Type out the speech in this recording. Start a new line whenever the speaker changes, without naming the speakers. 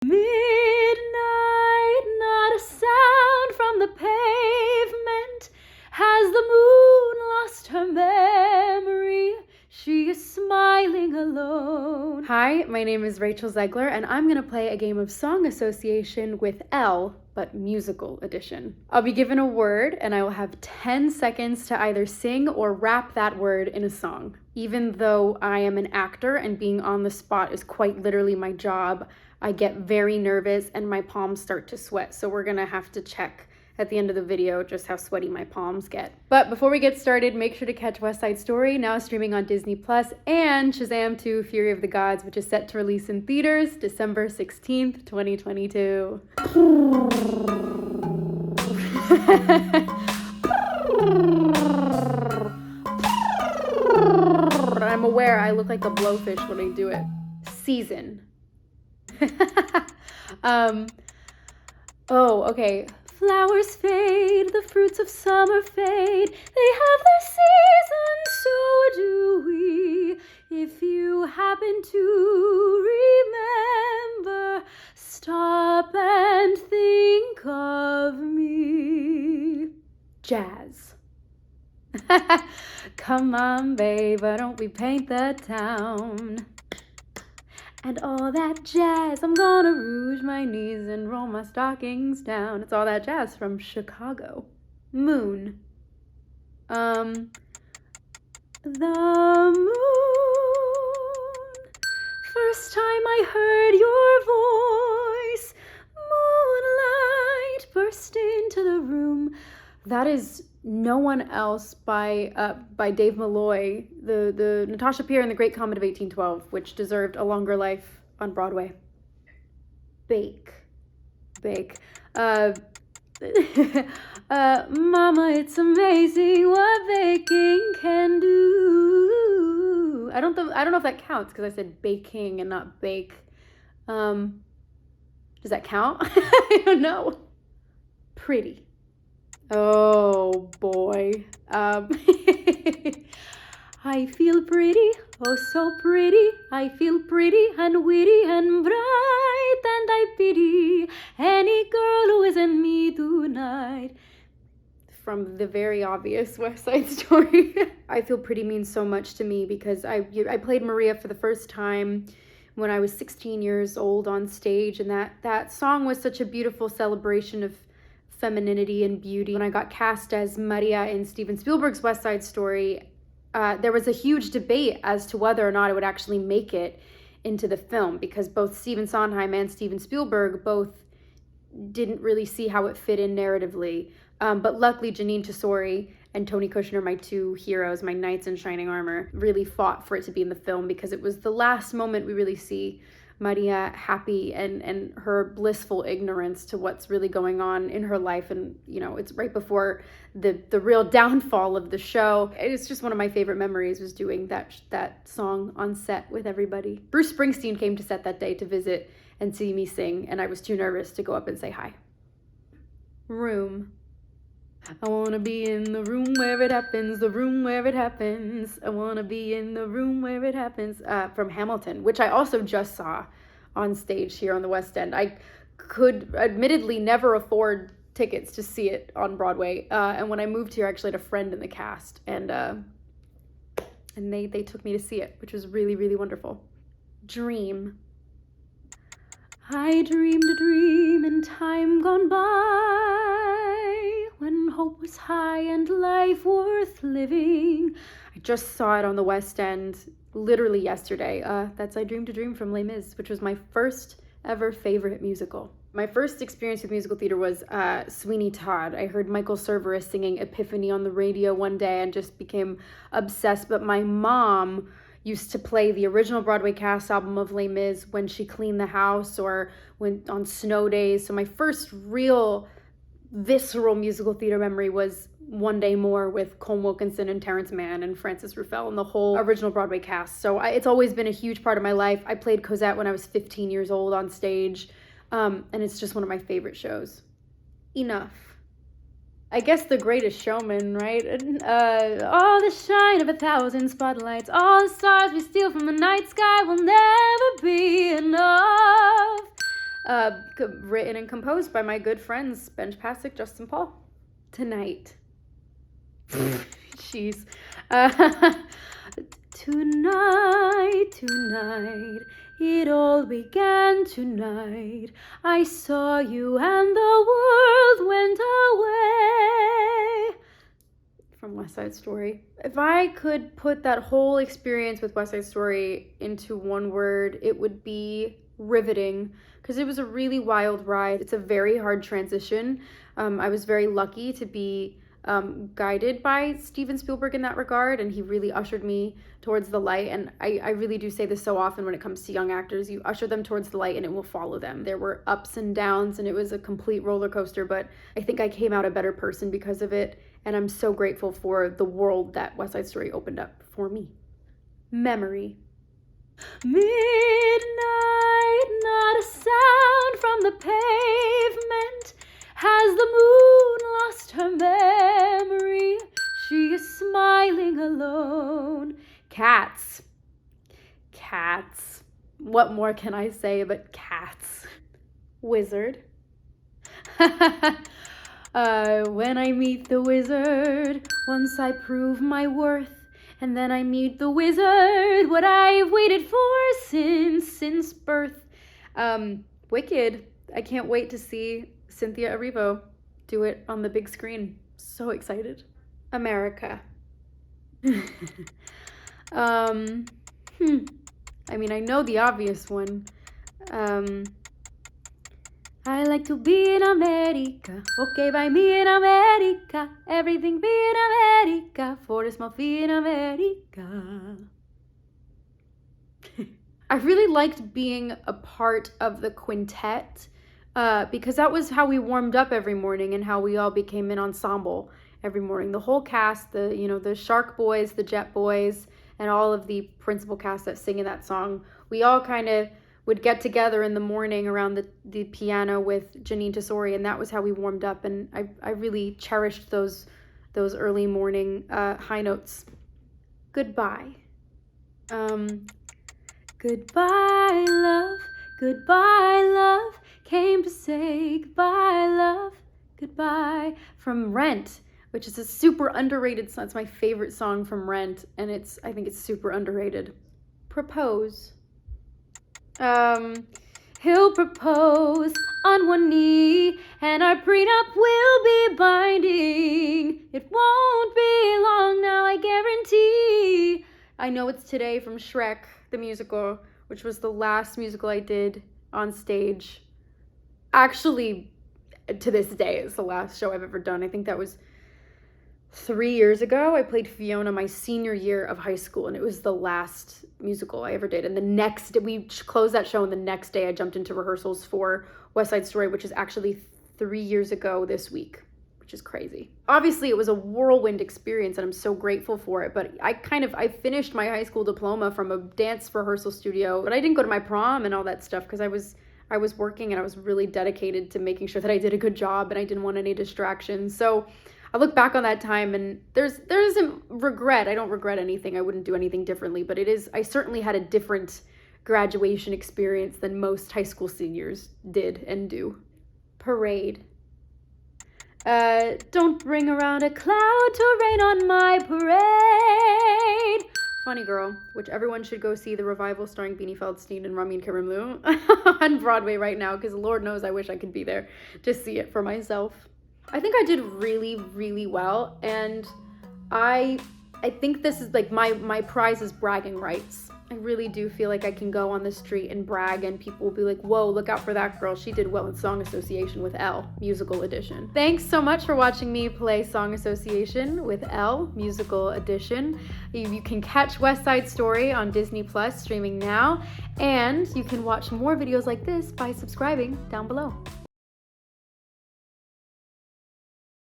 Midnight, not a sound from the pavement. Has the moon lost her memory? She is smiling alone. Hi, my name is Rachel Zegler, and I'm gonna play a game of song association with ELLE, but musical edition. I'll be given a word, and I will have 10 seconds to either sing or rap that word in a song. Even though I am an actor and being on the spot is quite literally my job, I get very nervous and my palms start to sweat. So we're gonna have to check at the end of the video just how sweaty my palms get. But before we get started, make sure to catch West Side Story, now streaming on Disney Plus, and Shazam 2: Fury of the Gods, which is set to release in theaters December 16th, 2022. I'm aware I look like a blowfish when I do it. Season. Okay. Flowers fade, the fruits of summer fade. They have their season, so do we. If you happen to remember, stop and think of me. Jazz. Come on, babe, why don't we paint the town? And all that jazz, I'm gonna rouge my knees and roll my stockings down. It's all that jazz from Chicago. Moon. The moon. First time I heard your voice, moonlight burst into the room. That is No One Else by Dave Malloy, the Natasha Pierre and the Great Comet of 1812, which deserved a longer life on Broadway. Bake. Mama, it's amazing what baking can do. I don't know if that counts because I said baking and not bake. Does that count? I don't know. Pretty. Oh boy. I feel pretty, oh so pretty. I feel pretty and witty and bright, and I pity any girl who isn't me tonight. From the very obvious West Side Story. I feel pretty means so much to me because I played Maria for the first time when I was 16 years old on stage, and that song was such a beautiful celebration of femininity and beauty. When I got cast as Maria in Steven Spielberg's West Side Story, there was a huge debate as to whether or not it would actually make it into the film, because both Stephen Sondheim and Steven Spielberg both didn't really see how it fit in narratively. But luckily, Janine Tesori and Tony Kushner, my two heroes, my knights in shining armor, really fought for it to be in the film, because it was the last moment we really see Maria happy and her blissful ignorance to what's really going on in her life. And, you know, it's right before the real downfall of the show. It's just one of my favorite memories, was doing that song on set with everybody. Bruce Springsteen came to set that day to visit and see me sing, and I was too nervous to go up and say hi. Room. I wanna be in the room where it happens, the room where it happens. I wanna be in the room where it happens. From Hamilton, which I also just saw on stage here on the West End. I could admittedly never afford tickets to see it on Broadway. And when I moved here, I actually had a friend in the cast, and they took me to see it, which was really, really wonderful. Dream. I dreamed a dream in time gone by, when hope was high and life worth living. I just saw it on the West End literally yesterday. That's I Dreamed a Dream from Les Mis, which was my first ever favorite musical. My first experience with musical theater was Sweeney Todd. I heard Michael Cerveris singing Epiphany on the radio one day and just became obsessed. But my mom used to play the original Broadway cast album of Les Mis when she cleaned the house or went on snow days. So my first real visceral musical theater memory was One Day More with Colm Wilkinson and Terrence Mann and Francis Ruffelle and the whole original Broadway cast. So it's always been a huge part of my life. I played Cosette when I was 15 years old on stage, and it's just one of my favorite shows. Enough. I guess The Greatest Showman, right? All the shine of 1,000 spotlights, all the stars we steal from the night sky will never be enough. Written and composed by my good friends Benj Pasek, Justin Paul. Tonight. Jeez. Tonight, it all began tonight. I saw you and the world went away. From West Side Story. If I could put that whole experience with West Side Story into one word, it would be riveting, because it was a really wild ride. It's a very hard transition. I was very lucky to be guided by Steven Spielberg in that regard, and he really ushered me towards the light. And I really do say this so often when it comes to young actors: you usher them towards the light and it will follow them. There were ups and downs, and it was a complete roller coaster, but I think I came out a better person because of it, and I'm so grateful for the world that West Side Story opened up for me. Memory. Midnight, not a sound from the pavement. Has the moon lost her memory? She is smiling alone. Cats. Cats. What more can I say but cats? Wizard. When I meet the wizard, once I prove my worth, and then I meet the wizard, what I've waited for since birth. Wicked. I can't wait to see Cynthia Erivo do it on the big screen. So excited. America. I mean, I know the obvious one. I like to be in America. Okay, by me in America. Everything be in America. For a small fee in America. I really liked being a part of the quintet, because that was how we warmed up every morning and how we all became an ensemble every morning. The whole cast, the Shark Boys, the Jet Boys, and all of the principal cast that sing in that song, we all kind of would get together in the morning around the piano with Janine Tesori, and that was how we warmed up. And I really cherished those early morning high notes. Goodbye. Goodbye, love. Goodbye, love. Came to say goodbye, love. Goodbye. From Rent, which is a super underrated song. It's my favorite song from Rent, and I think it's super underrated. Propose. He'll propose on one knee, and our prenup will be binding. It won't be long now, I guarantee. I know it's today from Shrek, the musical, which was the last musical I did on stage. Actually, to this day, it's the last show I've ever done. I think that was 3 years ago. I played Fiona my senior year of high school, and it was the last musical I ever did. And the next day, we closed that show, and the next day I jumped into rehearsals for West Side Story, which is actually 3 years ago this week, which is crazy. Obviously, it was a whirlwind experience, and I'm so grateful for it. But I finished my high school diploma from a dance rehearsal studio, but I didn't go to my prom and all that stuff because I was working, and I was really dedicated to making sure that I did a good job, and I didn't want any distractions. So I look back on that time, and there isn't regret. I don't regret anything. I wouldn't do anything differently, but I certainly had a different graduation experience than most high school seniors did and do. Parade. Don't bring around a cloud to rain on my parade. Funny Girl, which everyone should go see, the revival starring Beanie Feldstein and Ramin Karimloo on Broadway right now, because Lord knows I wish I could be there to see it for myself. I think I did really, really well, and I think this is like my prize is bragging rights. I really do feel like I can go on the street and brag, and people will be like, whoa, look out for that girl. She did well in Song Association with ELLE, musical edition. Thanks so much for watching me play Song Association with ELLE, musical edition. You can catch West Side Story on Disney Plus streaming now, and you can watch more videos like this by subscribing down below.